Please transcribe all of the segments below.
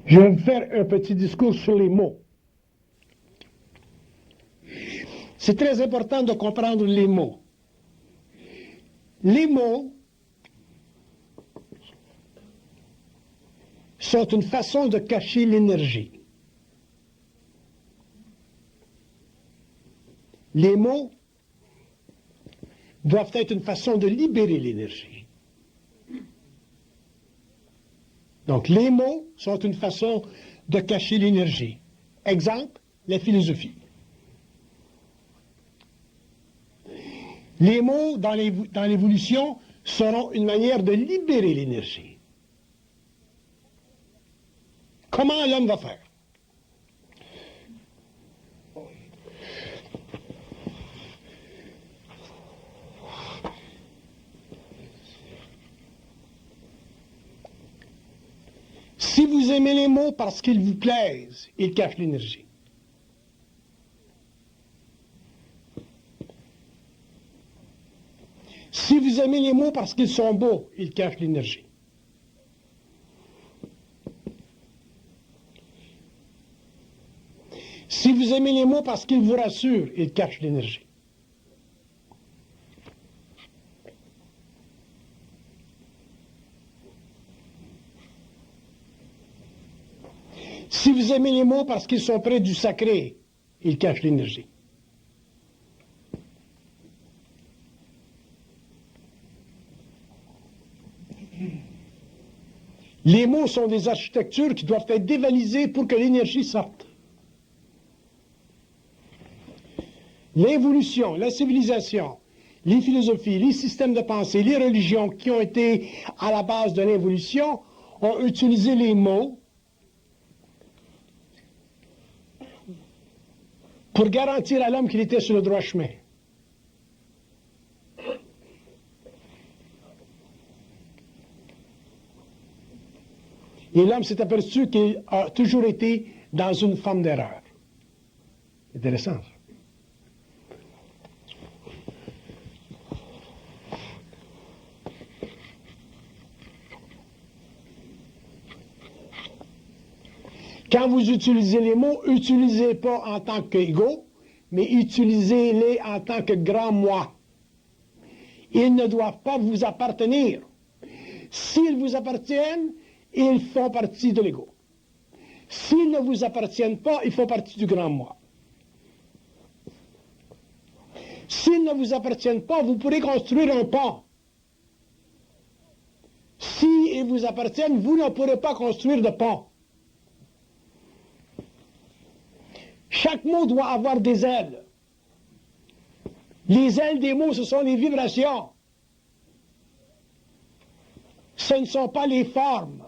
Je vais vous faire un petit discours sur les mots. C'est très important de comprendre les mots. Les mots sont une façon de cacher l'énergie. Les mots doivent être une façon de libérer l'énergie. Donc, les mots sont une façon de cacher l'énergie. Exemple, la philosophie. Les mots, dans l'évolution, seront une manière de libérer l'énergie. Comment l'homme va faire? Si vous aimez les mots parce qu'ils vous plaisent, ils cachent l'énergie. Si vous aimez les mots parce qu'ils sont beaux, ils cachent l'énergie. Si vous aimez les mots parce qu'ils vous rassurent, ils cachent l'énergie. Si vous aimez les mots parce qu'ils sont près du sacré, ils cachent l'énergie. Les mots sont des architectures qui doivent être dévalisées pour que l'énergie sorte. L'évolution, la civilisation, les philosophies, les systèmes de pensée, les religions qui ont été à la base de l'évolution ont utilisé les mots pour garantir à l'homme qu'il était sur le droit chemin. Et l'homme s'est aperçu qu'il a toujours été dans une forme d'erreur. Intéressant, ça. Quand vous utilisez les mots, utilisez pas en tant qu'égaux, mais utilisez-les en tant que grand moi. Ils ne doivent pas vous appartenir. S'ils vous appartiennent, ils font partie de l'ego. S'ils ne vous appartiennent pas, ils font partie du grand moi. S'ils ne vous appartiennent pas, vous pourrez construire un pont. S'ils vous appartiennent, vous ne pourrez pas construire de pont. Chaque mot doit avoir des ailes. Les ailes des mots, ce sont les vibrations. Ce ne sont pas les formes.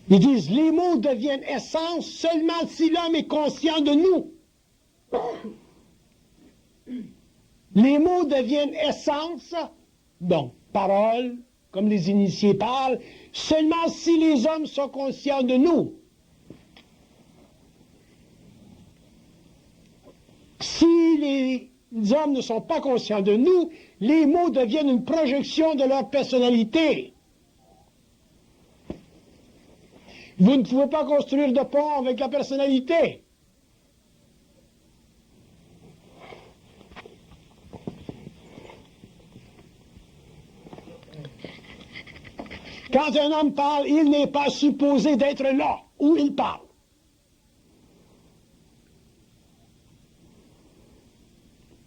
Ils disent, les mots deviennent essence seulement si l'homme est conscient de nous. Les mots deviennent essence, donc parole, comme les initiés parlent, seulement si les hommes sont conscients de nous. Si les hommes ne sont pas conscients de nous, les mots deviennent une projection de leur personnalité. Vous ne pouvez pas construire de pont avec la personnalité. Quand un homme parle, il n'est pas supposé d'être là où il parle.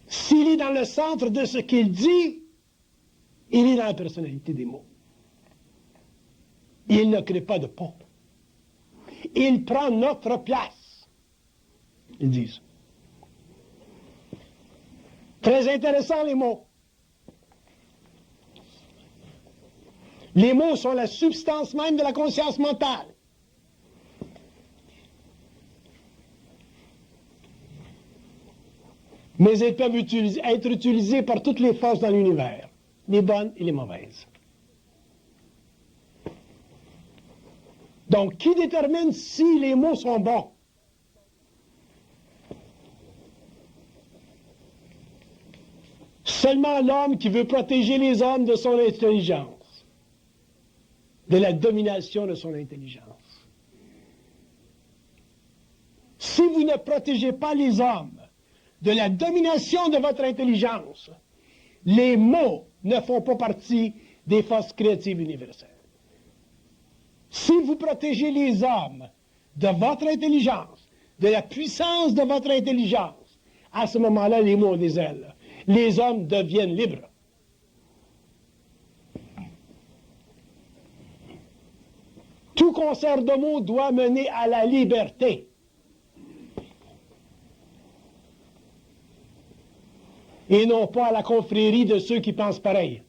S'il est dans le centre de ce qu'il dit, il est dans la personnalité des mots. Il ne crée pas de pont. Il prend notre place, ils disent. Très intéressant les mots. Les mots sont la substance même de la conscience mentale. Mais ils peuvent être utilisés par toutes les forces dans l'univers, les bonnes et les mauvaises. Donc, qui détermine si les mots sont bons? seulement l'homme qui veut protéger les hommes de son intelligence, de la domination de son intelligence. Si vous ne protégez pas les hommes de la domination de votre intelligence, les mots ne font pas partie des forces créatives universelles. Si vous protégez les hommes de votre intelligence, de la puissance de votre intelligence, à ce moment-là, les mots ont des ailes. Les hommes deviennent libres. Tout concert de mots doit mener à la liberté. Et non pas à la confrérie de ceux qui pensent pareil.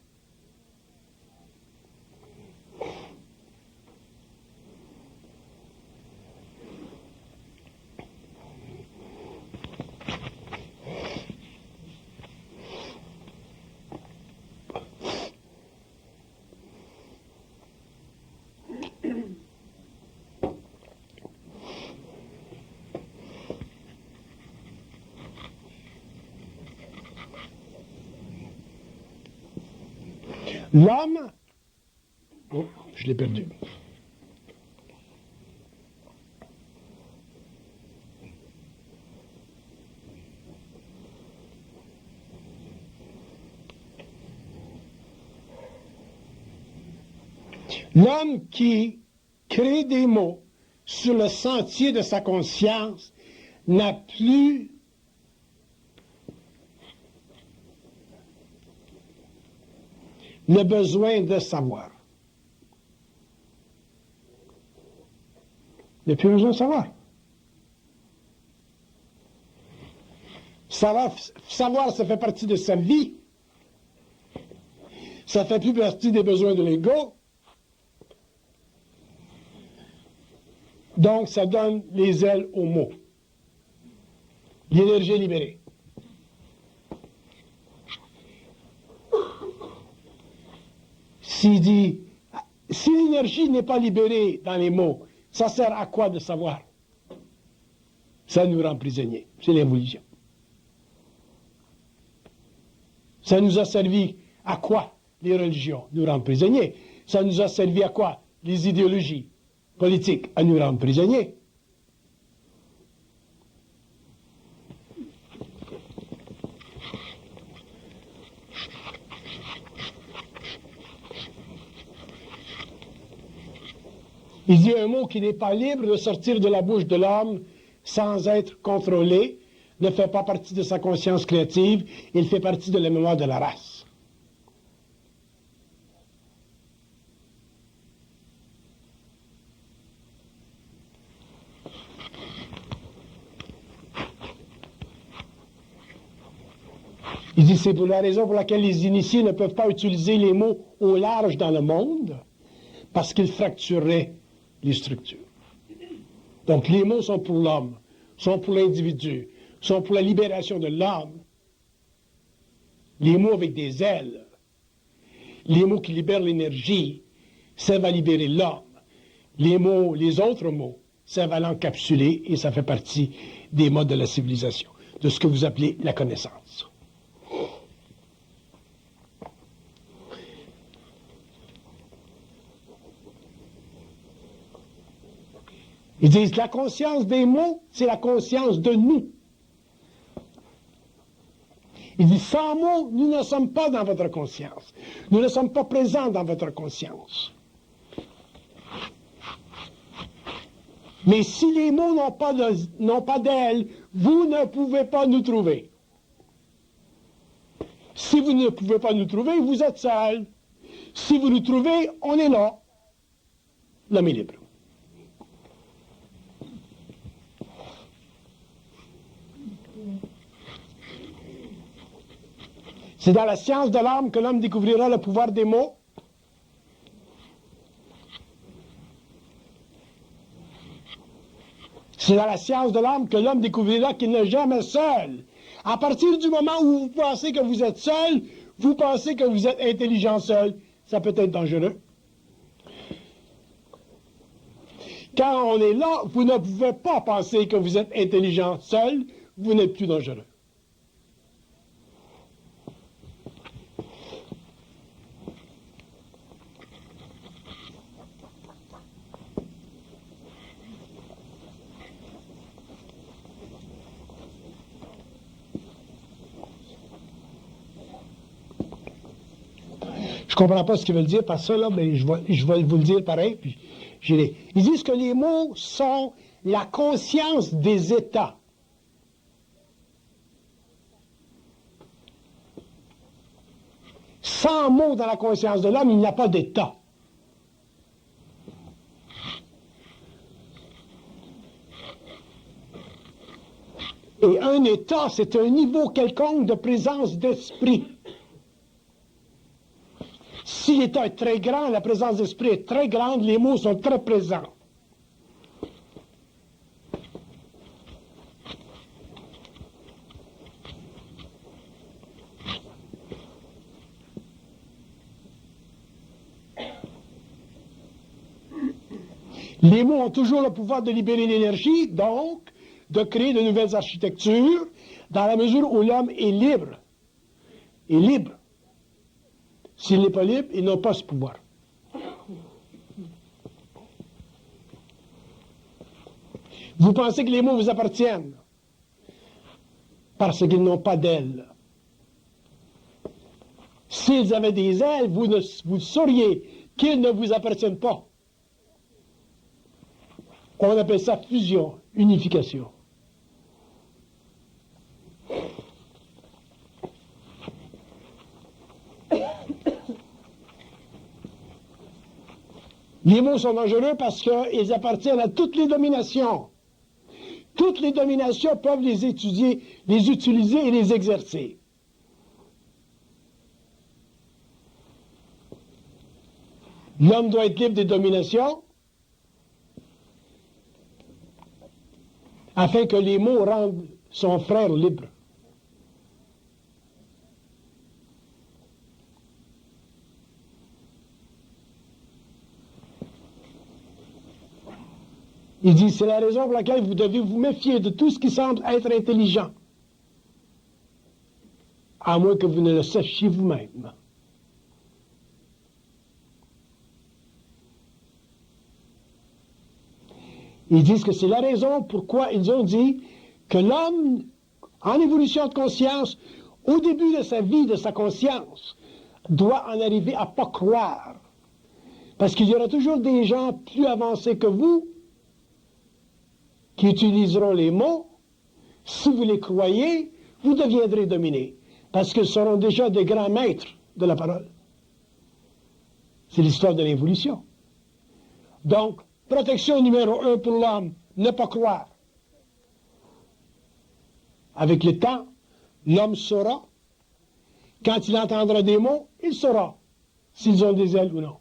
L'homme, oh, je l'ai perdu. L'homme qui crée des mots sur le sentier de sa conscience n'a plus le besoin de savoir. Il n'a plus besoin de savoir. Savoir, ça fait partie de sa vie. Ça fait plus partie des besoins de l'ego. Donc, ça donne les ailes aux mots. L'énergie est libérée. S'il dit, si l'énergie n'est pas libérée dans les mots, ça sert à quoi de savoir? Ça nous rend prisonniers. C'est l'évolution. Ça nous a servi à quoi? Les religions nous rendent prisonniers. Ça nous a servi à quoi? Les idéologies politiques à nous rendre prisonniers. Il dit un mot qui n'est pas libre de sortir de la bouche de l'homme sans être contrôlé, ne fait pas partie de sa conscience créative, il fait partie de la mémoire de la race. Il dit c'est pour la raison pour laquelle les initiés ne peuvent pas utiliser les mots au large dans le monde, parce qu'ils fractureraient les structures. Donc les mots sont pour l'homme, sont pour l'individu, sont pour la libération de l'homme. Les mots avec des ailes, les mots qui libèrent l'énergie, servent à libérer l'homme. Les mots, les autres mots, servent à l'encapsuler et ça fait partie des modes de la civilisation, de ce que vous appelez la connaissance. Ils disent la conscience des mots, c'est la conscience de nous. Ils disent sans mots, nous ne sommes pas dans votre conscience. Nous ne sommes pas présents dans votre conscience. Mais si les mots n'ont pas d'aile, vous ne pouvez pas nous trouver. Si vous ne pouvez pas nous trouver, vous êtes seul. Si vous nous trouvez, on est là. L'homme est libre. C'est dans la science de l'âme que l'homme découvrira le pouvoir des mots. C'est dans la science de l'âme que l'homme découvrira qu'il n'est jamais seul. À partir du moment où vous pensez que vous êtes seul, vous pensez que vous êtes intelligent seul. Ça peut être dangereux. Quand on est là, vous ne pouvez pas penser que vous êtes intelligent seul, vous n'êtes plus dangereux. Je comprends pas ce qu'ils veulent dire par ça, là, mais je vais vous le dire pareil. Puis ils disent que les mots sont la conscience des états. Sans mots dans la conscience de l'homme, il n'y a pas d'état. Et un état, c'est un niveau quelconque de présence d'esprit. Si l'état est très grand, la présence d'esprit est très grande, les mots sont très présents. Les mots ont toujours le pouvoir de libérer l'énergie, donc de créer de nouvelles architectures, dans la mesure où l'homme est libre. Est libre. S'il n'est pas libre, il n'a pas ce pouvoir. Vous pensez que les mots vous appartiennent parce qu'ils n'ont pas d'ailes. S'ils avaient des ailes, vous sauriez qu'ils ne vous appartiennent pas. On appelle ça fusion, unification. Les mots sont dangereux parce qu'ils appartiennent à toutes les dominations. Toutes les dominations peuvent les étudier, les utiliser et les exercer. L'homme doit être libre des dominations afin que les mots rendent son frère libre. Il dit, c'est la raison pour laquelle vous devez vous méfier de tout ce qui semble être intelligent, à moins que vous ne le sachiez vous-même. Ils disent que c'est la raison pourquoi ils ont dit que l'homme, en évolution de conscience, au début de sa vie, de sa conscience, doit en arriver à ne pas croire. Parce qu'il y aura toujours des gens plus avancés que vous qui utiliseront les mots. Si vous les croyez, vous deviendrez dominés. Parce qu'ils seront déjà des grands maîtres de la parole. C'est l'histoire de l'évolution. Donc, protection numéro 1 pour l'homme, ne pas croire. Avec le temps, l'homme saura. Quand il entendra des mots, il saura s'ils ont des ailes ou non.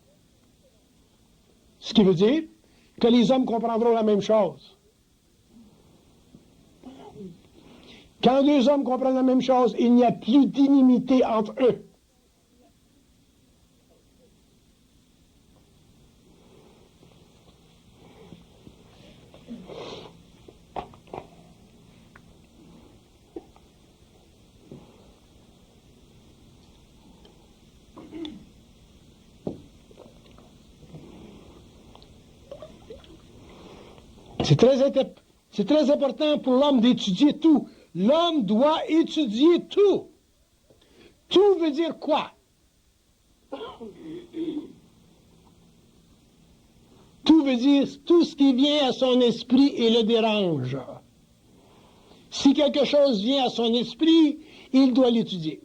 Ce qui veut dire que les hommes comprendront la même chose. Quand deux hommes comprennent la même chose, il n'y a plus d'inimité entre eux. C'est très important pour l'homme d'étudier tout. L'homme doit étudier tout. Tout veut dire quoi? Tout veut dire tout ce qui vient à son esprit et le dérange. Si quelque chose vient à son esprit, il doit l'étudier.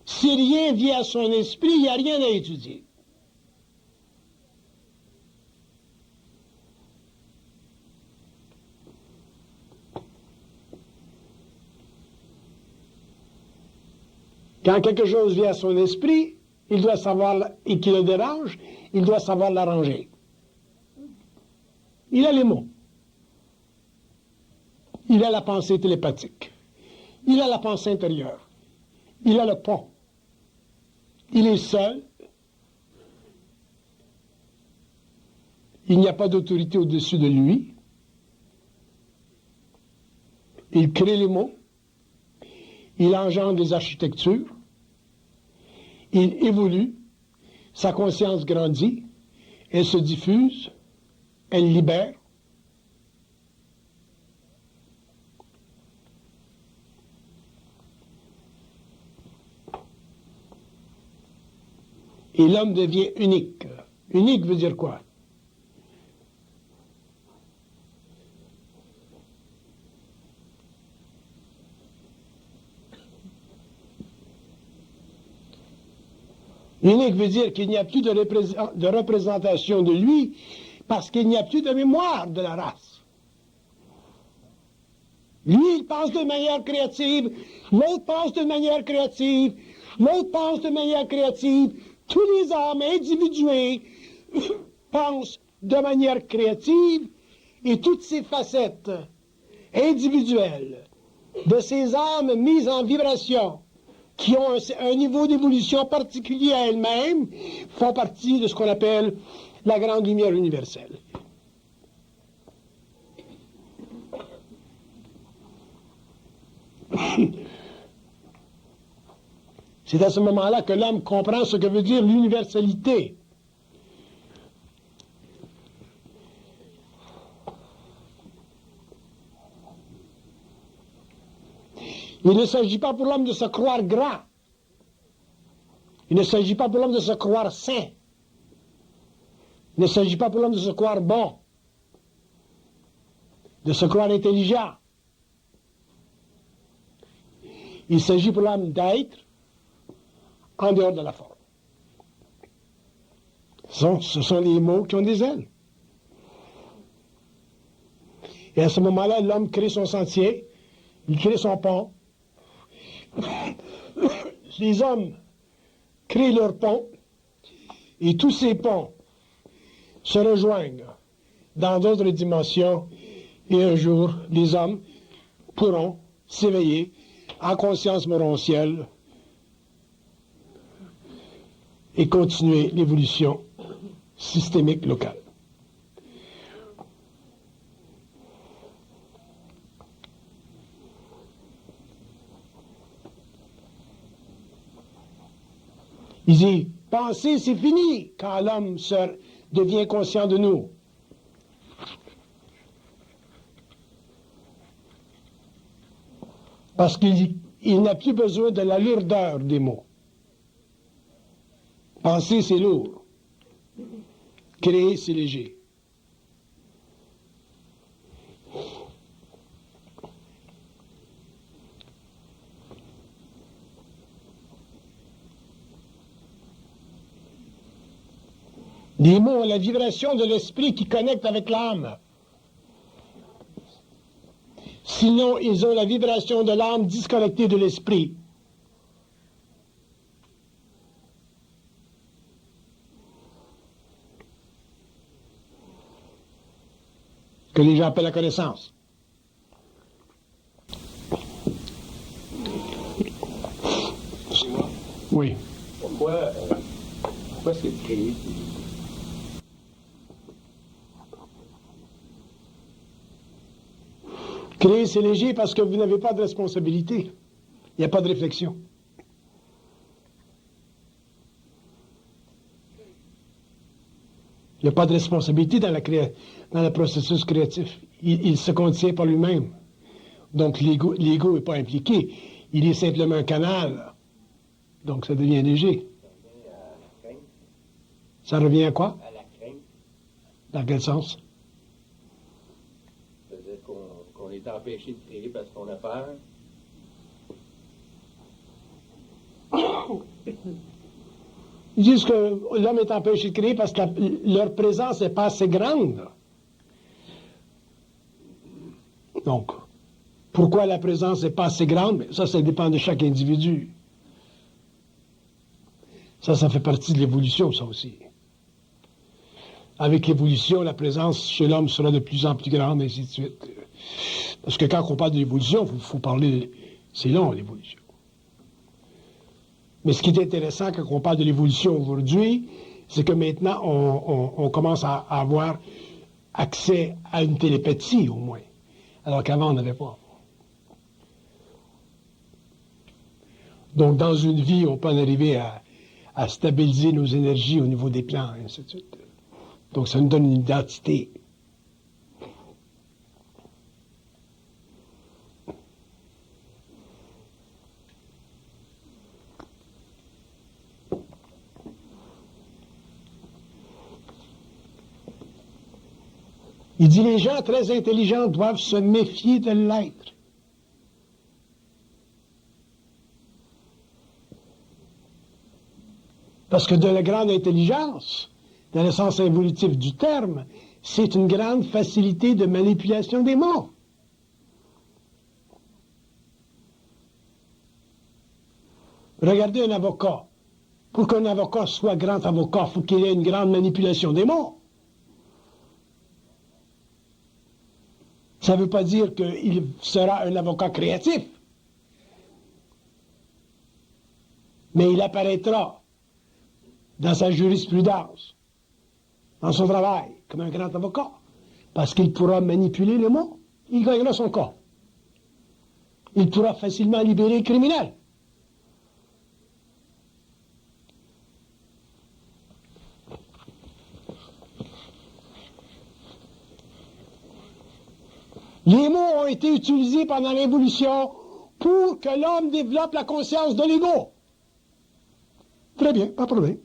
Si rien vient à son esprit, il n'y a rien à étudier. Quand quelque chose vient à son esprit, il doit savoir, et qui le dérange, il doit savoir l'arranger. Il a les mots. Il a la pensée télépathique. Il a la pensée intérieure. Il a le pont. Il est seul. Il n'y a pas d'autorité au-dessus de lui. Il crée les mots. Il engendre des architectures. Il évolue. Sa conscience grandit. Elle se diffuse. Elle libère. et l'homme devient unique. Unique veut dire quoi? Unique veut dire qu'il n'y a plus de représentation de lui parce qu'il n'y a plus de mémoire de la race. Lui, il pense de manière créative, l'autre pense de manière créative, l'autre pense de manière créative. Tous les hommes individués pensent de manière créative et toutes ces facettes individuelles de ces âmes mises en vibration qui ont un niveau d'évolution particulier à elles-mêmes, font partie de ce qu'on appelle la grande lumière universelle. C'est à ce moment-là que l'homme comprend ce que veut dire l'universalité. Il ne s'agit pas pour l'homme de se croire grand. Il ne s'agit pas pour l'homme de se croire saint. Il ne s'agit pas pour l'homme de se croire bon, de se croire intelligent. Il s'agit pour l'homme d'être en dehors de la forme. Ce sont les mots qui ont des ailes. Et à ce moment-là, l'homme crée son sentier, il crée son pont. Les hommes créent leur pont, et tous ces ponts se rejoignent dans d'autres dimensions, et un jour, les hommes pourront s'éveiller en conscience morontielle et continuer l'évolution systémique locale. Il dit, penser c'est fini quand l'homme devient conscient de nous. Parce qu'il n'a plus besoin de la lourdeur des mots. Penser c'est lourd. Créer c'est léger. Les mots ont la vibration de l'esprit qui connecte avec l'âme. Sinon, ils ont la vibration de l'âme disconnectée de l'esprit. Que les gens appellent la connaissance. Oui. Pourquoi c'est créé? Créer, c'est léger parce que vous n'avez pas de responsabilité. Il n'y a pas de réflexion. Il n'y a pas de responsabilité dans le processus créatif. Il se contient par lui-même. Donc l'ego n'est pas impliqué. Il est simplement un canal. Donc ça devient léger. Ça revient à quoi? À la crainte. Dans quel sens? C'est-à-dire qu'on est empêché de créer parce qu'on a peur. Ils disent que l'homme est empêché de créer parce que leur présence n'est pas assez grande. Donc, pourquoi la présence n'est pas assez grande? Ça dépend de chaque individu. Ça fait partie de l'évolution, ça aussi. Avec l'évolution, la présence chez l'homme sera de plus en plus grande, et ainsi de suite. Parce que quand on parle de l'évolution, il faut parler... C'est long, l'évolution. Mais ce qui est intéressant quand on parle de l'évolution aujourd'hui, c'est que maintenant, on commence à avoir accès à une télépathie, au moins. Alors qu'avant, on n'avait pas. Donc, dans une vie, on peut en arriver à stabiliser nos énergies au niveau des plans, et ainsi de suite. Donc, ça nous donne une identité. Il dit les gens très intelligents doivent se méfier de l'être. Parce que de la grande intelligence, dans le sens évolutif du terme, c'est une grande facilité de manipulation des mots. Regardez un avocat. Pour qu'un avocat soit grand avocat, il faut qu'il ait une grande manipulation des mots. Ça ne veut pas dire qu'il sera un avocat créatif. Mais il apparaîtra dans sa jurisprudence, dans son travail, comme un grand avocat, parce qu'il pourra manipuler les mots. Il gagnera son cas. Il pourra facilement libérer le criminel. Les mots ont été utilisés pendant l'évolution pour que l'homme développe la conscience de l'ego. Très bien, pas de problème.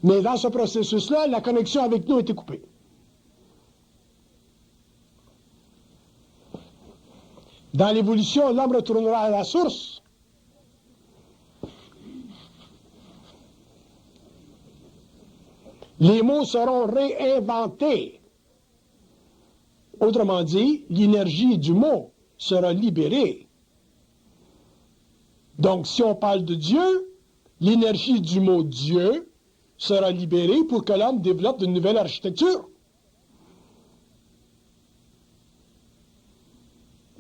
Mais dans ce processus-là, la connexion avec nous a été coupée. Dans l'évolution, l'homme retournera à la source. Les mots seront réinventés. Autrement dit, l'énergie du mot sera libérée. Donc, si on parle de Dieu, l'énergie du mot Dieu sera libérée pour que l'homme développe de nouvelles architectures.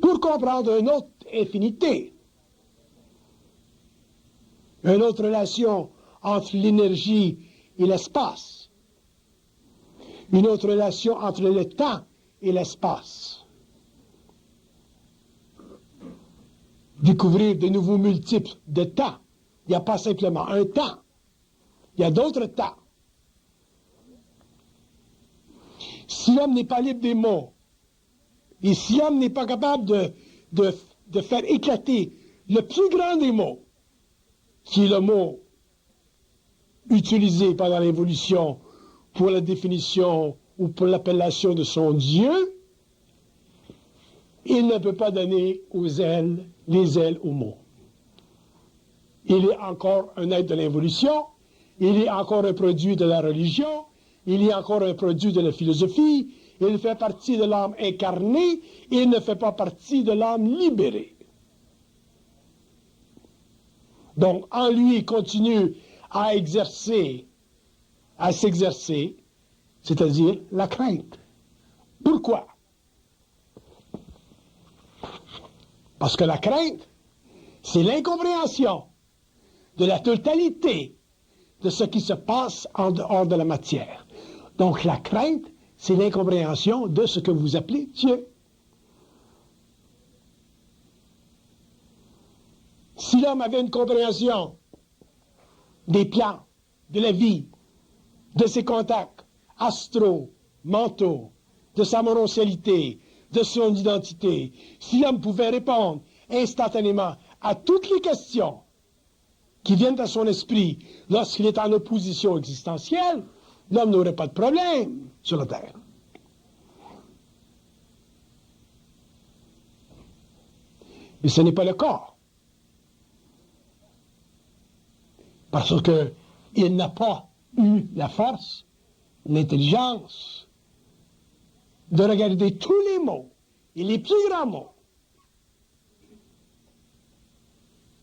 Pour comprendre une autre infinité, une autre relation entre l'énergie et l'espace, une autre relation entre le temps et l'espace. Découvrir de nouveaux multiples de temps. Il n'y a pas simplement un temps. Il y a d'autres temps. Si l'homme n'est pas libre des mots, et si l'homme n'est pas capable de faire éclater le plus grand des mots, qui est le mot utilisé pendant l'évolution pour la définition ou pour l'appellation de son Dieu, il ne peut pas donner les ailes aux mots. Il est encore un être de l'évolution, il est encore un produit de la religion, il est encore un produit de la philosophie, il fait partie de l'âme incarnée, il ne fait pas partie de l'âme libérée. Donc, en lui, il continue à s'exercer, c'est-à-dire la crainte. Pourquoi? Parce que la crainte, c'est l'incompréhension de la totalité de ce qui se passe en dehors de la matière. Donc la crainte, c'est l'incompréhension de ce que vous appelez Dieu. Si l'homme avait une compréhension des plans, de la vie, de ses contacts astraux, mentaux, de sa morosalité, de son identité, si l'homme pouvait répondre instantanément à toutes les questions qui viennent à son esprit lorsqu'il est en opposition existentielle, l'homme n'aurait pas de problème sur la Terre. Mais ce n'est pas le cas. Parce qu'il n'a pas eu la force, l'intelligence, de regarder tous les mots, et les plus grands mots,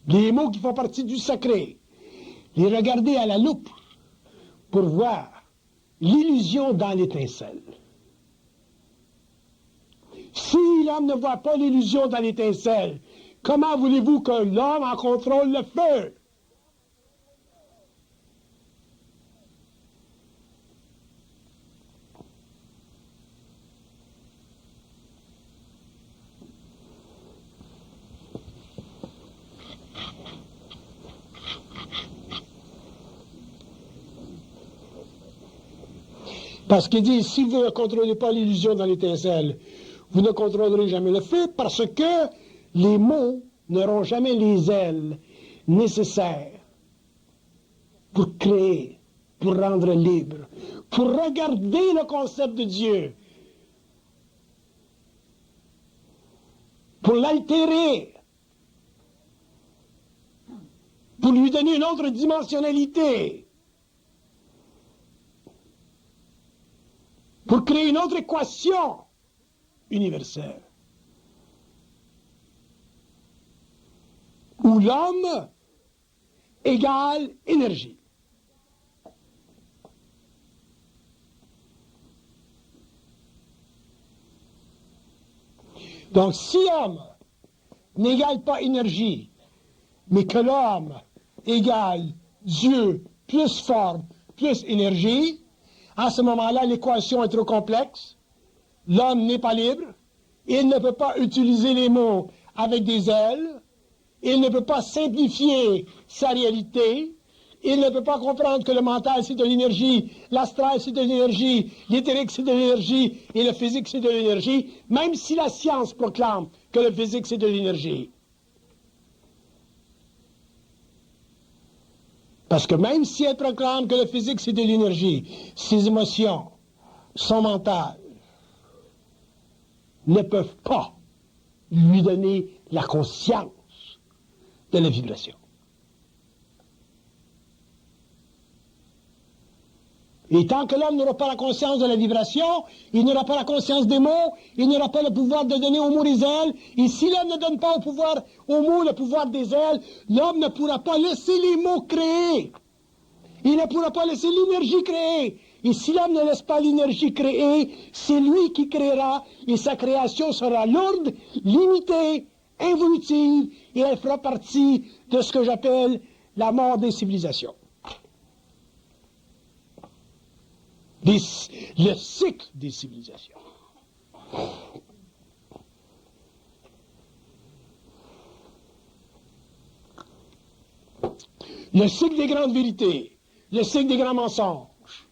les mots qui font partie du sacré, les regarder à la loupe pour voir l'illusion dans l'étincelle. Si l'homme ne voit pas l'illusion dans l'étincelle, comment voulez-vous que l'homme en contrôle le feu? Parce qu'il dit, si vous ne contrôlez pas l'illusion dans l'étincelle, vous ne contrôlerez jamais le feu, parce que les mots n'auront jamais les ailes nécessaires pour créer, pour rendre libre, pour regarder le concept de Dieu, pour l'altérer, pour lui donner une autre dimensionnalité, pour créer une autre équation universelle, où l'homme égale énergie. Donc, si l'homme n'égale pas énergie, mais que l'homme égale Dieu plus forme plus énergie, à ce moment-là, l'équation est trop complexe. L'homme n'est pas libre. Il ne peut pas utiliser les mots avec des ailes. Il ne peut pas simplifier sa réalité. Il ne peut pas comprendre que le mental, c'est de l'énergie, l'astral, c'est de l'énergie, l'éthérique, c'est de l'énergie, et le physique, c'est de l'énergie, même si la science proclame que le physique, c'est de l'énergie. Parce que même si elle proclame que le physique, c'est de l'énergie, ses émotions, son mental, ne peuvent pas lui donner la conscience de la vibration. Et tant que l'homme n'aura pas la conscience de la vibration, il n'aura pas la conscience des mots, il n'aura pas le pouvoir de donner aux mots les ailes. Et si l'homme ne donne pas aux mots le pouvoir des ailes, l'homme ne pourra pas laisser les mots créer. Il ne pourra pas laisser l'énergie créer. Et si l'homme ne laisse pas l'énergie créer, c'est lui qui créera, et sa création sera lourde, limitée, involutive, et elle fera partie de ce que j'appelle la mort des civilisations. Le cycle des civilisations. Le cycle des grandes vérités, le cycle des grands mensonges,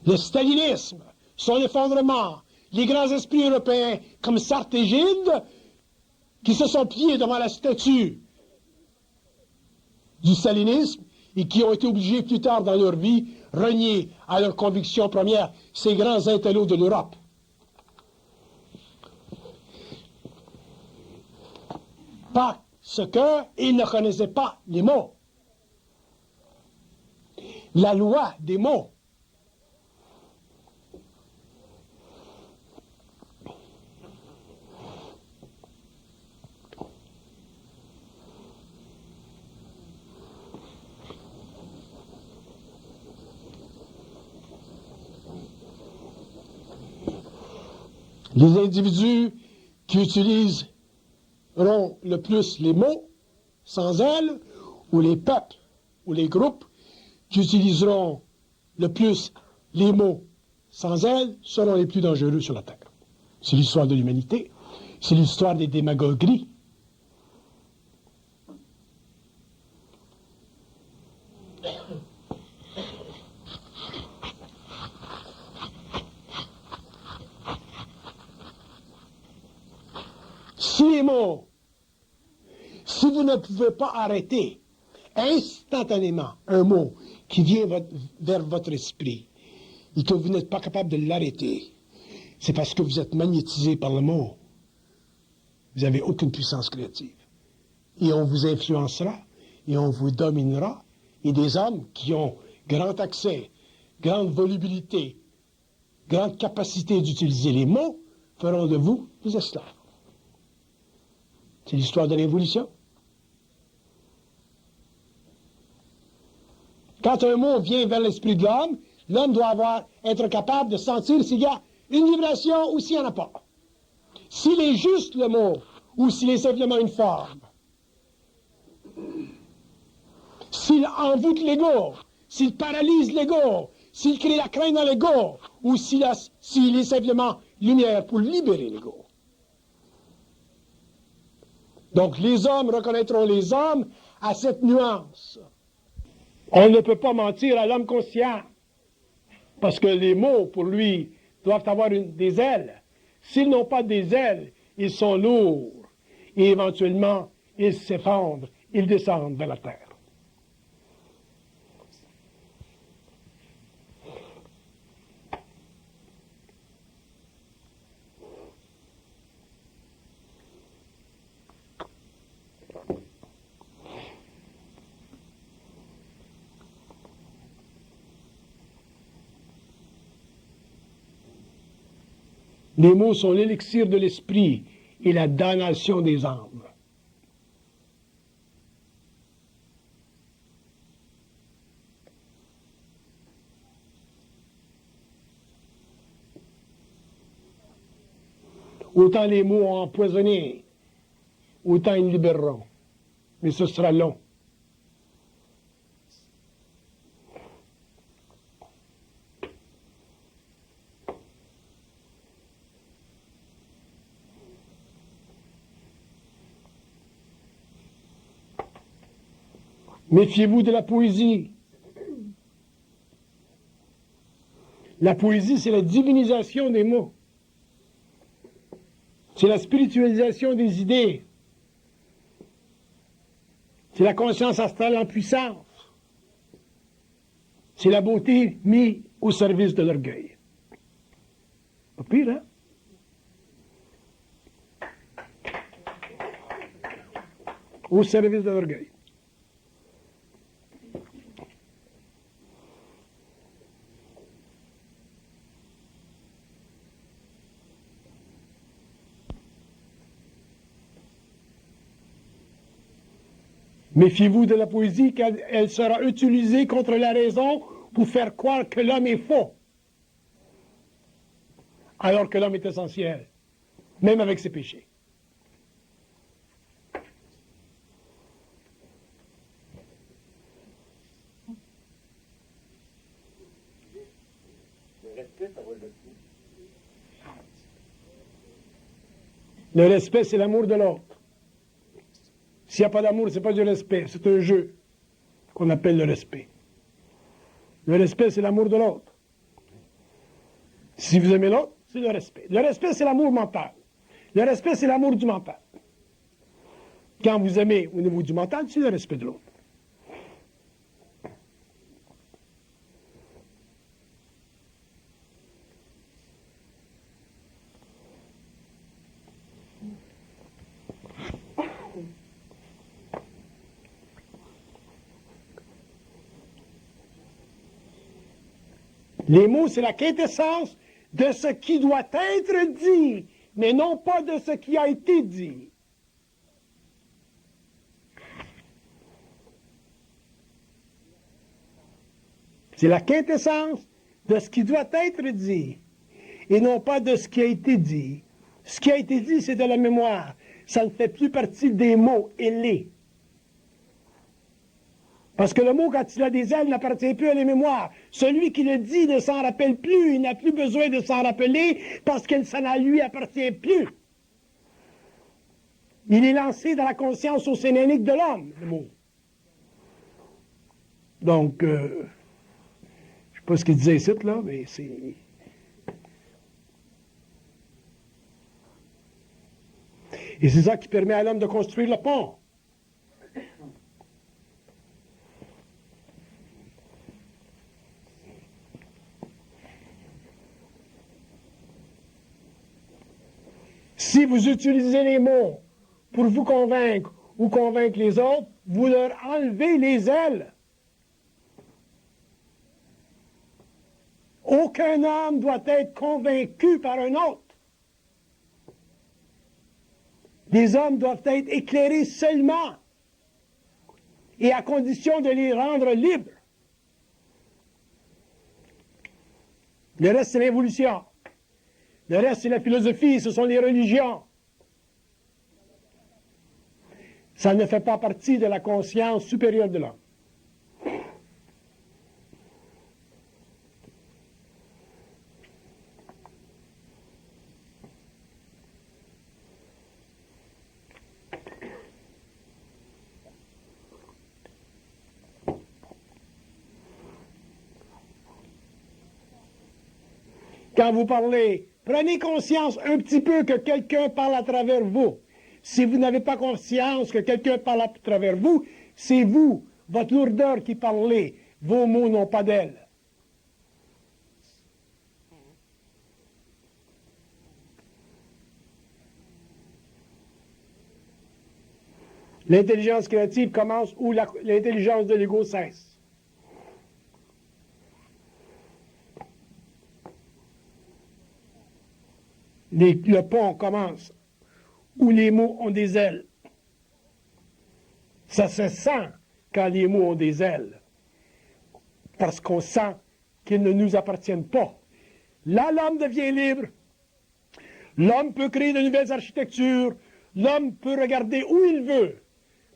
le stalinisme, son effondrement, les grands esprits européens comme Sartre et Gide, qui se sont pliés devant la statue du stalinisme et qui ont été obligés plus tard dans leur vie renier à leur conviction première ces grands intellos de l'Europe. Parce qu'ils ne connaissaient pas les mots. La loi des mots. Les individus qui utiliseront le plus les mots sans elles, ou les peuples, ou les groupes qui utiliseront le plus les mots sans elles, seront les plus dangereux sur la Terre. C'est l'histoire de l'humanité, c'est l'histoire des démagogueries. Si les mots, si vous ne pouvez pas arrêter instantanément un mot qui vient vers votre esprit et que vous n'êtes pas capable de l'arrêter, c'est parce que vous êtes magnétisé par le mot. Vous n'avez aucune puissance créative. Et on vous influencera et on vous dominera. Et des hommes qui ont grand accès, grande volubilité, grande capacité d'utiliser les mots feront de vous des esclaves. C'est l'histoire de l'évolution. Quand un mot vient vers l'esprit de l'homme, l'homme doit être capable de sentir s'il y a une vibration ou s'il n'y en a pas. S'il est juste le mot ou s'il est simplement une forme. S'il envoûte l'ego, s'il paralyse l'ego, s'il crée la crainte dans l'ego, ou s'il est simplement lumière pour libérer l'ego. Donc les hommes reconnaîtront les hommes à cette nuance. On ne peut pas mentir à l'homme conscient, parce que les mots, pour lui, doivent avoir des ailes. S'ils n'ont pas des ailes, ils sont lourds, et éventuellement, ils s'effondrent, ils descendent vers la terre. Les mots sont l'élixir de l'esprit et la damnation des âmes. Autant les mots ont empoisonné, autant ils libéreront. Mais ce sera long. Méfiez-vous de la poésie. La poésie, c'est la divinisation des mots. C'est la spiritualisation des idées. C'est la conscience astrale en puissance. C'est la beauté mise au service de l'orgueil. Pas pire, hein? Au service de l'orgueil. Méfiez-vous de la poésie car elle sera utilisée contre la raison pour faire croire que l'homme est faux, alors que l'homme est essentiel, même avec ses péchés. Le respect, c'est l'amour de l'autre. S'il n'y a pas d'amour, ce n'est pas du respect, c'est un jeu qu'on appelle le respect. Le respect, c'est l'amour de l'autre. Si vous aimez l'autre, c'est le respect. Le respect, c'est l'amour mental. Le respect, c'est l'amour du mental. Quand vous aimez au niveau du mental, c'est le respect de l'autre. Les mots, c'est la quintessence de ce qui doit être dit, mais non pas de ce qui a été dit. C'est la quintessence de ce qui doit être dit, et non pas de ce qui a été dit. Ce qui a été dit, c'est de la mémoire. Ça ne fait plus partie des mots ailés. Parce que le mot, quand il a des ailes, n'appartient plus à la mémoire. Celui qui le dit ne s'en rappelle plus, il n'a plus besoin de s'en rappeler parce que ça ne lui appartient plus. Il est lancé dans la conscience océanique de l'homme, le mot. Donc, je ne sais pas ce qu'il disait ici, là, mais c'est... Et c'est ça qui permet à l'homme de construire le pont. Si vous utilisez les mots pour vous convaincre ou convaincre les autres, vous leur enlevez les ailes. Aucun homme doit être convaincu par un autre. Les hommes doivent être éclairés seulement et à condition de les rendre libres. Le reste, c'est l'évolution. Le reste, c'est la philosophie, ce sont les religions. Ça ne fait pas partie de la conscience supérieure de l'homme. Quand vous parlez, prenez conscience un petit peu que quelqu'un parle à travers vous. Si vous n'avez pas conscience que quelqu'un parle à travers vous, c'est vous, votre lourdeur qui parlez. Vos mots n'ont pas d'aile. L'intelligence créative commence où l'intelligence de l'ego cesse. Le pont commence où les mots ont des ailes. Ça se sent quand les mots ont des ailes, parce qu'on sent qu'ils ne nous appartiennent pas. Là, l'homme devient libre. L'homme peut créer de nouvelles architectures. L'homme peut regarder où il veut,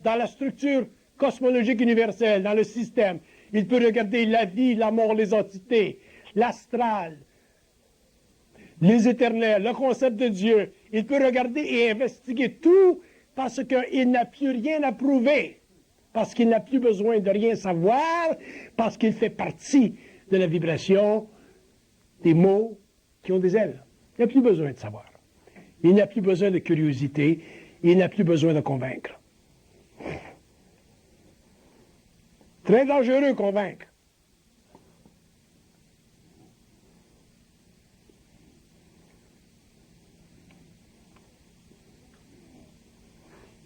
dans la structure cosmologique universelle, dans le système. Il peut regarder la vie, la mort, les entités, l'astral, les éternels, le concept de Dieu. Il peut regarder et investiguer tout parce qu'il n'a plus rien à prouver, parce qu'il n'a plus besoin de rien savoir, parce qu'il fait partie de la vibration des mots qui ont des ailes. Il n'a plus besoin de savoir. Il n'a plus besoin de curiosité. Il n'a plus besoin de convaincre. Très dangereux convaincre.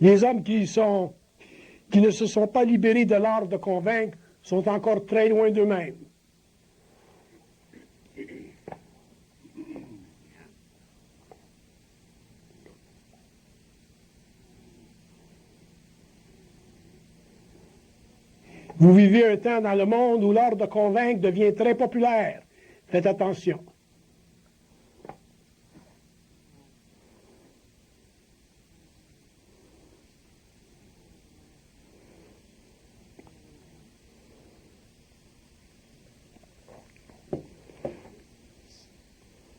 Les hommes qui ne se sont pas libérés de l'art de convaincre sont encore très loin d'eux-mêmes. Vous vivez un temps dans le monde où l'art de convaincre devient très populaire. Faites attention.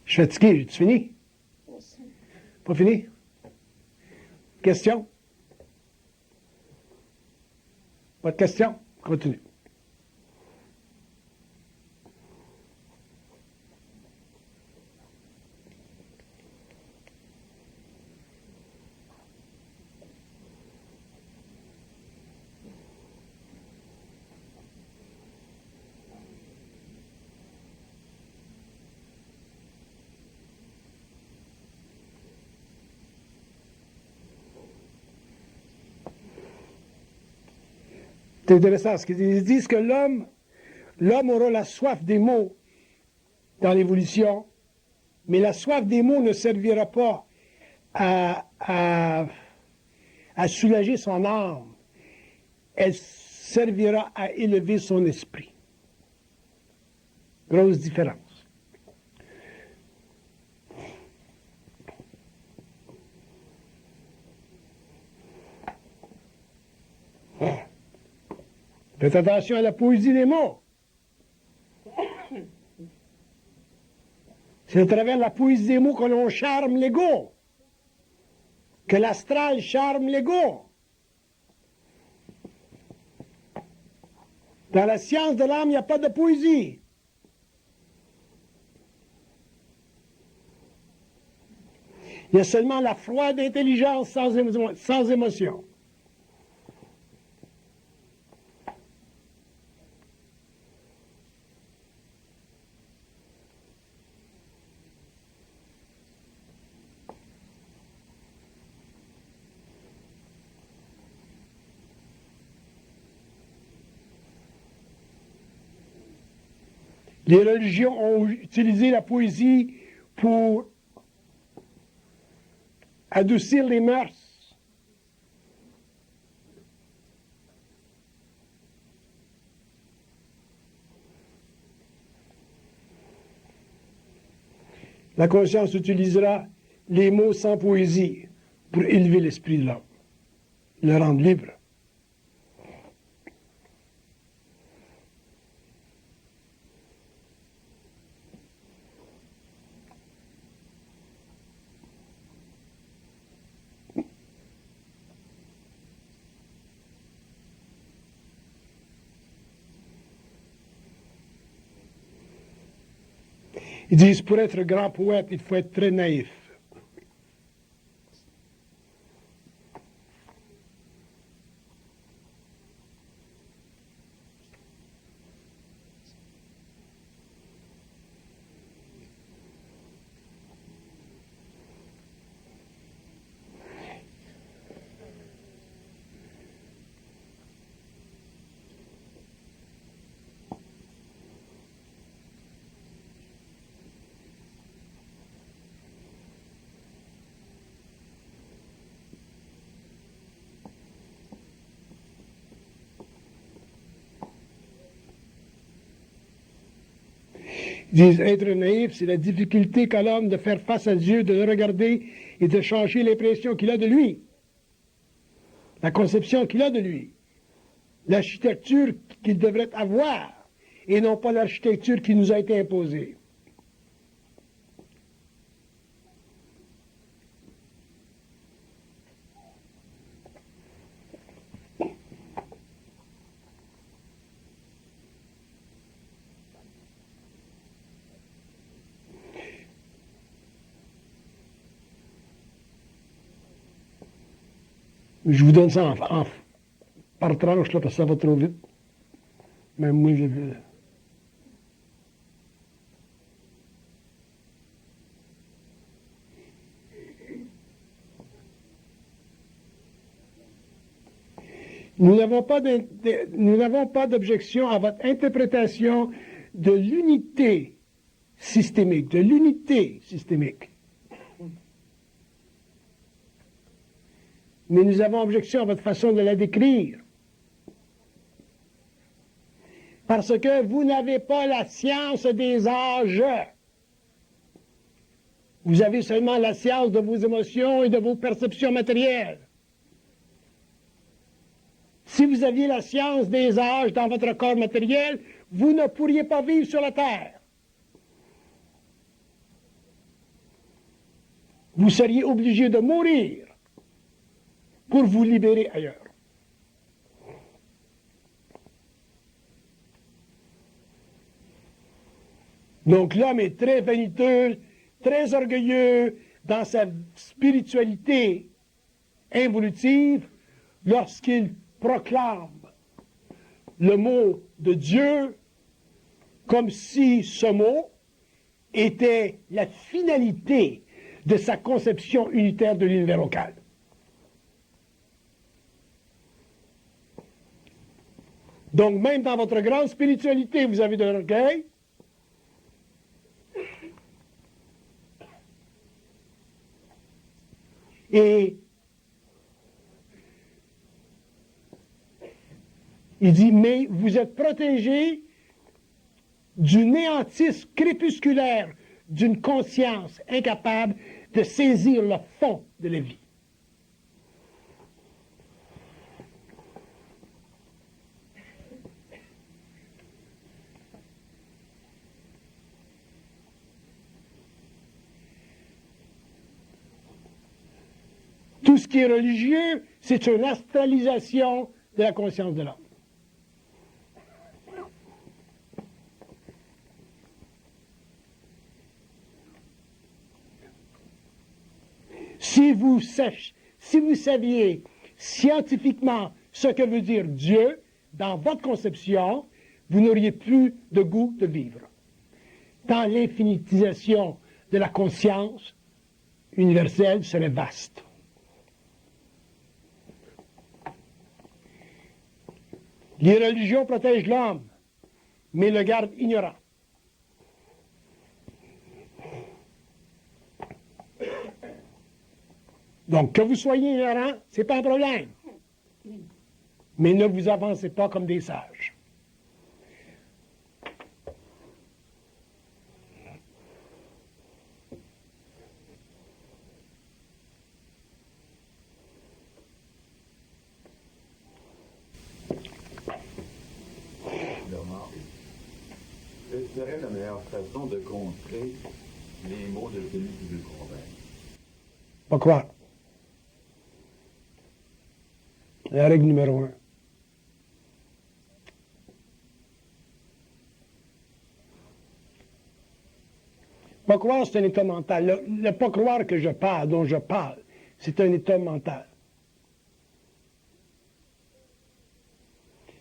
Je suis fatigué, tu fini? Pas fini? Question? Pas de question? Continue. C'est intéressant, parce qu'ils disent que l'homme aura la soif des mots dans l'évolution, mais la soif des mots ne servira pas à soulager son âme. Elle servira à élever son esprit. Grosse différence. Faites attention à la poésie des mots. C'est à travers la poésie des mots que l'on charme l'ego, que l'astral charme l'ego. Dans la science de l'âme, il n'y a pas de poésie. Il y a seulement la froide intelligence sans émotion. Les religions ont utilisé la poésie pour adoucir les mœurs. La conscience utilisera les mots sans poésie pour élever l'esprit de l'homme, le rendre libre. Ils disent, pour être grand poète, il faut être très naïf. Ils disent être naïf, c'est la difficulté qu'a l'homme de faire face à Dieu, de le regarder et de changer l'impression qu'il a de lui, la conception qu'il a de lui, l'architecture qu'il devrait avoir, et non pas l'architecture qui nous a été imposée. Je vous donne ça par tranche, là, parce que ça va trop vite. Même moi, je veux. Nous n'avons pas d'objection à votre interprétation de l'unité systémique, Mais nous avons objection à votre façon de la décrire. Parce que vous n'avez pas la science des âges. Vous avez seulement la science de vos émotions et de vos perceptions matérielles. Si vous aviez la science des âges dans votre corps matériel, vous ne pourriez pas vivre sur la Terre. Vous seriez obligé de mourir pour vous libérer ailleurs. Donc l'homme est très vaniteux, très orgueilleux dans sa spiritualité involutive lorsqu'il proclame le mot de Dieu comme si ce mot était la finalité de sa conception unitaire de l'univers local. Donc même dans votre grande spiritualité, vous avez de l'orgueil. Et il dit, mais vous êtes protégés du néantisme crépusculaire d'une conscience incapable de saisir le fond de la vie. Tout ce qui est religieux, c'est une astralisation de la conscience de l'homme. Si vous saviez scientifiquement ce que veut dire Dieu dans votre conception, vous n'auriez plus de goût de vivre. Tant l'infinitisation de la conscience universelle serait vaste. Les religions protègent l'homme, mais le gardent ignorant. Donc, que vous soyez ignorant, ce n'est pas un problème. Mais ne vous avancez pas comme des sages. Quelle serait la meilleure façon de contrer les mots de celui qui veut convaincre? Pas croire. La règle numéro 1. Pas croire, c'est un état mental. Le pas croire que je parle, dont je parle, c'est un état mental.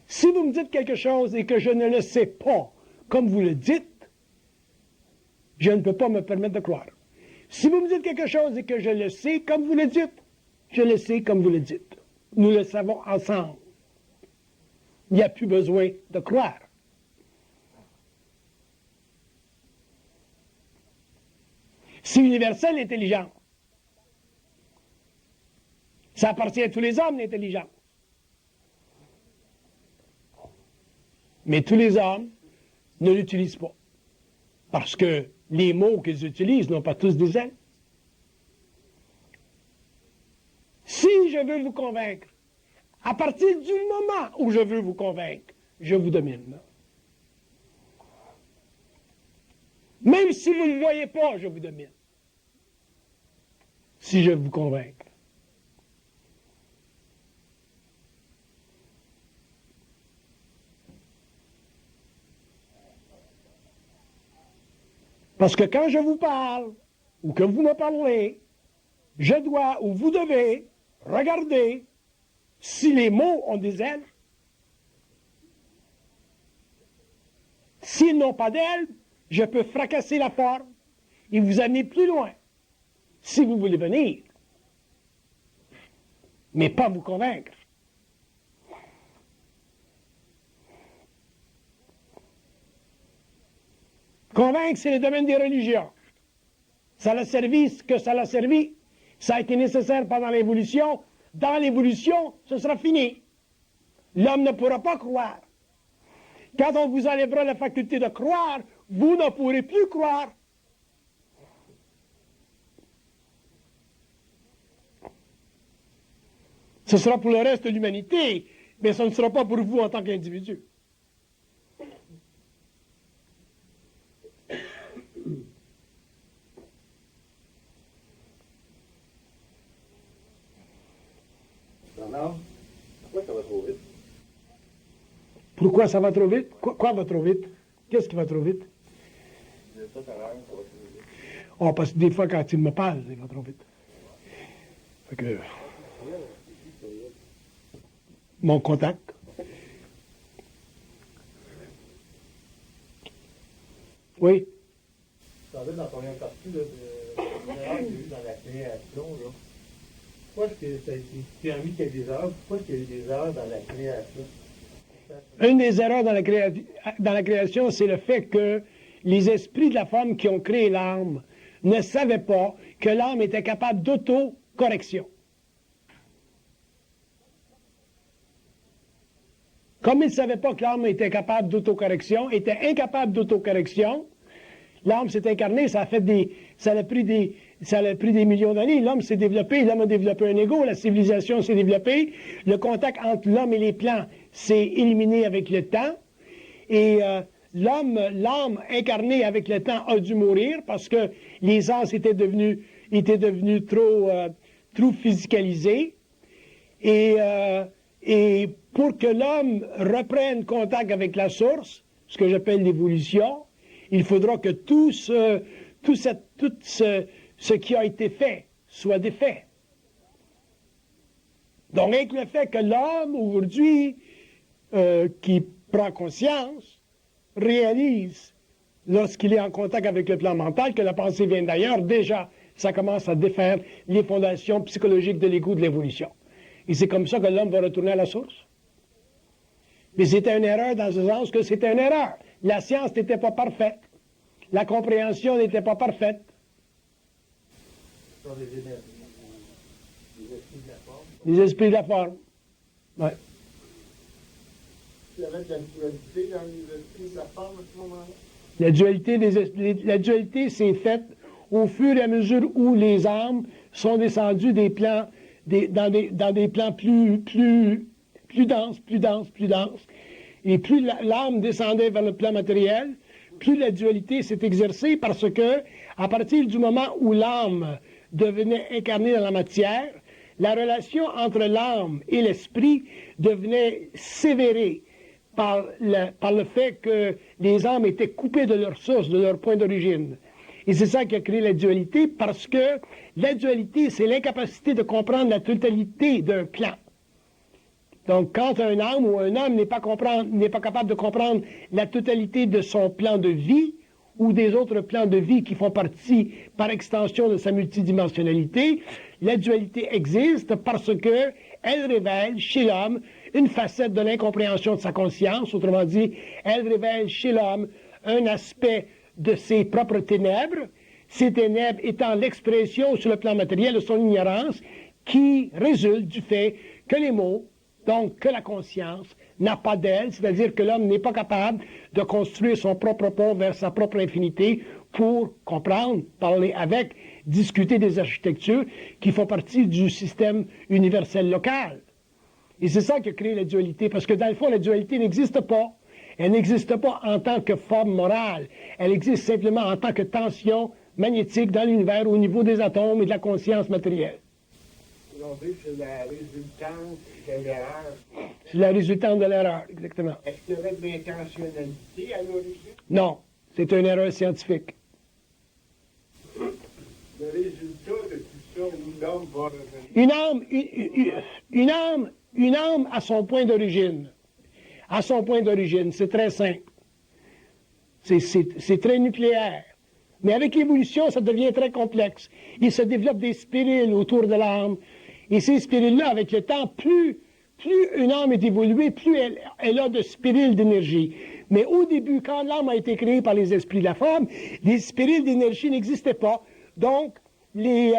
Si vous me dites quelque chose et que je ne le sais pas comme vous le dites, je ne peux pas me permettre de croire. Si vous me dites quelque chose et que je le sais comme vous le dites, je le sais comme vous le dites. Nous le savons ensemble. Il n'y a plus besoin de croire. C'est universel, l'intelligence. Ça appartient à tous les hommes, l'intelligence. Mais tous les hommes ne l'utilisent pas. Parce que les mots qu'ils utilisent n'ont pas tous des ailes. Si je veux vous convaincre, à partir du moment où je veux vous convaincre, je vous domine. Même si vous ne me voyez pas, je vous domine. Si je veux vous convaincre. Parce que quand je vous parle, ou que vous me parlez, je dois, ou vous devez, regarder si les mots ont des ailes. S'ils n'ont pas d'ailes, je peux fracasser la forme et vous amener plus loin, si vous voulez venir. Mais pas vous convaincre. Convaincre, c'est le domaine des religions. Ça l'a servi ce que ça l'a servi. Ça a été nécessaire pendant l'évolution. Dans l'évolution, ce sera fini. L'homme ne pourra pas croire. Quand on vous enlèvera la faculté de croire, vous ne pourrez plus croire. Ce sera pour le reste de l'humanité, mais ce ne sera pas pour vous en tant qu'individu. Pourquoi ça va trop vite? Pourquoi ça va trop vite? Quoi va trop vite? Qu'est-ce qui va trop vite? Ça, ça va trop vite. Oh, parce que des fois, quand il me parle, il va trop vite. Fait que... Mon contact. Oui? Dans la première partie là, de l'erreur qu'il y a eu dans la création, là. Pourquoi est-ce que ça a été permis qu'il y ait des erreurs? Pourquoi est-ce qu'il y a eu des erreurs dans la création? Une des erreurs dans la création, c'est le fait que les esprits de la femme qui ont créé l'âme ne savaient pas que l'âme était capable d'autocorrection. Comme ils ne savaient pas que l'âme était capable d'autocorrection, était incapable d'autocorrection, l'âme s'est incarnée, ça a pris des millions d'années. L'homme s'est développé, l'homme a développé un ego, la civilisation s'est développée, le contact entre l'homme et les plants s'est éliminé avec le temps, et l'âme incarnée avec le temps a dû mourir parce que les as étaient devenus trop physicalisés, et pour que l'homme reprenne contact avec la source, ce que j'appelle l'évolution, il faudra que tout ce qui a été fait soit défait. Donc, avec le fait que l'homme, aujourd'hui, qui prend conscience, réalise, lorsqu'il est en contact avec le plan mental, que la pensée vient d'ailleurs, déjà, ça commence à défaire les fondations psychologiques de l'ego de l'évolution. Et c'est comme ça que l'homme va retourner à la source. Mais c'était une erreur dans ce sens que c'était une erreur. La science n'était pas parfaite. La compréhension n'était pas parfaite. Sur les énergies, les esprits de la forme. Les esprits de la forme. Ouais. Il y avait de la dualité dans les esprits de la forme à ce moment-là. La dualité s'est faite au fur et à mesure où les âmes sont descendues des plans, dans des plans plus denses. Et plus l'âme descendait vers le plan matériel, plus la dualité s'est exercée parce que, à partir du moment où l'âme devenait incarnée dans la matière, la relation entre l'âme et l'esprit devenait sévérée par le fait que les âmes étaient coupées de leur source, de leur point d'origine. Et c'est ça qui a créé la dualité, parce que la dualité, c'est l'incapacité de comprendre la totalité d'un plan. Donc, quand un âme ou un homme n'est pas capable de comprendre la totalité de son plan de vie ou des autres plans de vie qui font partie, par extension, de sa multidimensionnalité, la dualité existe parce que elle révèle chez l'homme une facette de l'incompréhension de sa conscience. Autrement dit, elle révèle chez l'homme un aspect de ses propres ténèbres, ces ténèbres étant l'expression sur le plan matériel de son ignorance qui résulte du fait que les mots donc que la conscience n'a pas d'aile, c'est-à-dire que l'homme n'est pas capable de construire son propre pont vers sa propre infinité pour comprendre, parler avec, discuter des architectures qui font partie du système universel local. Et c'est ça qui a créé la dualité, parce que dans le fond, la dualité n'existe pas. Elle n'existe pas en tant que forme morale. Elle existe simplement en tant que tension magnétique dans l'univers au niveau des atomes et de la conscience matérielle. Aujourd'hui, c'est la résultante de l'erreur. C'est la résultante de l'erreur, exactement. Est-ce qu'il y aurait de l'intentionnalité à l'origine? Non, c'est une erreur scientifique. Le résultat de tout ça, où l'homme va revenir. Une âme a son point d'origine. À son point d'origine, c'est très simple. C'est très nucléaire. Mais avec l'évolution, ça devient très complexe. Il se développe des spiriles autour de l'âme. Et ces spiriles-là, avec le temps, plus une âme est évoluée, plus elle a de spiriles d'énergie. Mais au début, quand l'âme a été créée par les esprits de la forme, les spiriles d'énergie n'existaient pas. Donc, les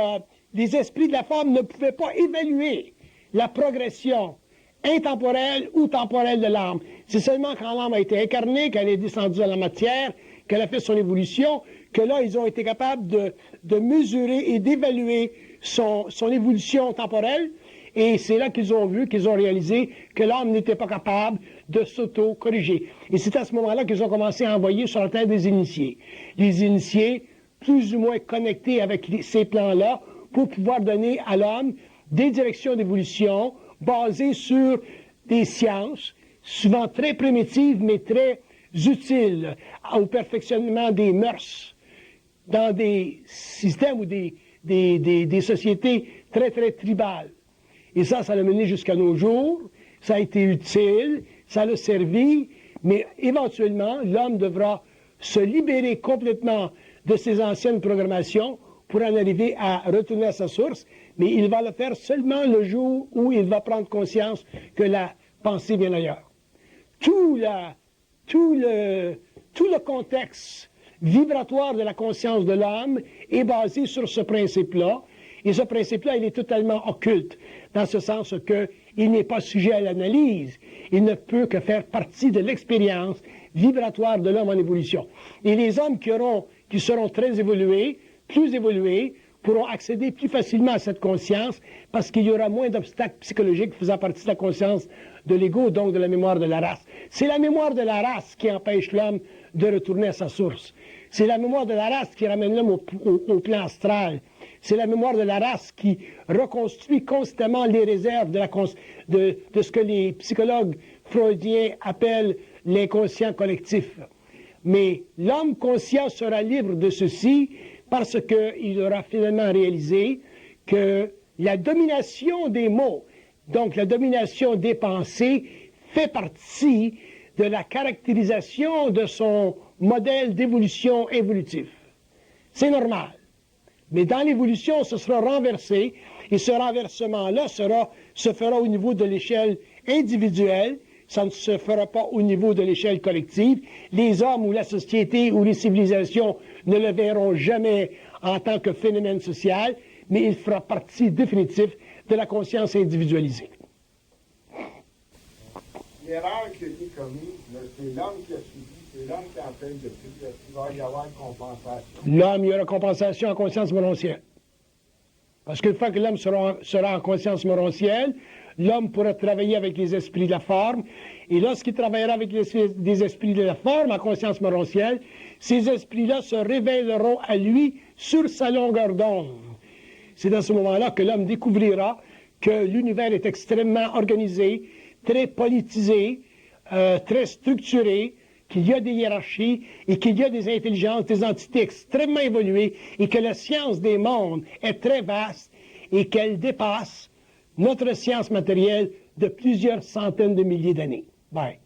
esprits de la forme ne pouvaient pas évaluer la progression intemporelle ou temporelle de l'âme. C'est seulement quand l'âme a été incarnée, qu'elle est descendue à la matière, qu'elle a fait son évolution, que là, ils ont été capables de mesurer et d'évaluer son évolution temporelle. Et c'est là qu'ils ont vu, qu'ils ont réalisé que l'âme n'était pas capable de s'auto-corriger. Et c'est à ce moment-là qu'ils ont commencé à envoyer sur la Terre des initiés. Les initiés, plus ou moins connectés avec ces plans-là, pour pouvoir donner à l'homme des directions d'évolution basées sur des sciences, souvent très primitives, mais très utiles au perfectionnement des mœurs dans des systèmes ou des sociétés très, très tribales. Et ça l'a mené jusqu'à nos jours, ça a été utile, ça l'a servi, mais éventuellement, l'homme devra se libérer complètement de ses anciennes programmations pour en arriver à retourner à sa source, mais il va le faire seulement le jour où il va prendre conscience que la pensée vient d'ailleurs. Tout le contexte vibratoire de la conscience de l'homme est basé sur ce principe-là, et ce principe-là, il est totalement occulte, dans ce sens qu'il n'est pas sujet à l'analyse, il ne peut que faire partie de l'expérience vibratoire de l'homme en évolution. Et les hommes qui seront très évolués, plus évolués, pourront accéder plus facilement à cette conscience parce qu'il y aura moins d'obstacles psychologiques faisant partie de la conscience de l'ego, donc de la mémoire de la race. C'est la mémoire de la race qui empêche l'homme de retourner à sa source. C'est la mémoire de la race qui ramène l'homme au plan astral. C'est la mémoire de la race qui reconstruit constamment les réserves de ce que les psychologues freudiens appellent l'inconscient collectif. Mais l'homme conscient sera libre de ceci parce qu'il aura finalement réalisé que la domination des mots, donc la domination des pensées, fait partie de la caractérisation de son modèle d'évolution évolutif. C'est normal. Mais dans l'évolution, ce sera renversé, et ce renversement-là se fera au niveau de l'échelle individuelle, ça ne se fera pas au niveau de l'échelle collective. Les hommes ou la société ou les civilisations ne le verront jamais en tant que phénomène social, mais il fera partie définitive de la conscience individualisée. L'erreur qui a été commise, c'est l'homme qui a subi, c'est l'homme qui en fait depuis, il va y avoir une compensation. L'homme, il y aura compensation en conscience morontielle. Parce qu'une fois que l'homme sera en conscience morontielle, l'homme pourra travailler avec les esprits de la forme, et lorsqu'il travaillera avec des esprits de la forme en conscience morontielle, ces esprits-là se révéleront à lui sur sa longueur d'onde. C'est dans ce moment-là que l'homme découvrira que l'univers est extrêmement organisé, très politisé, très structuré, qu'il y a des hiérarchies et qu'il y a des intelligences, des entités extrêmement évoluées et que la science des mondes est très vaste et qu'elle dépasse notre science matérielle de plusieurs centaines de milliers d'années. Bye.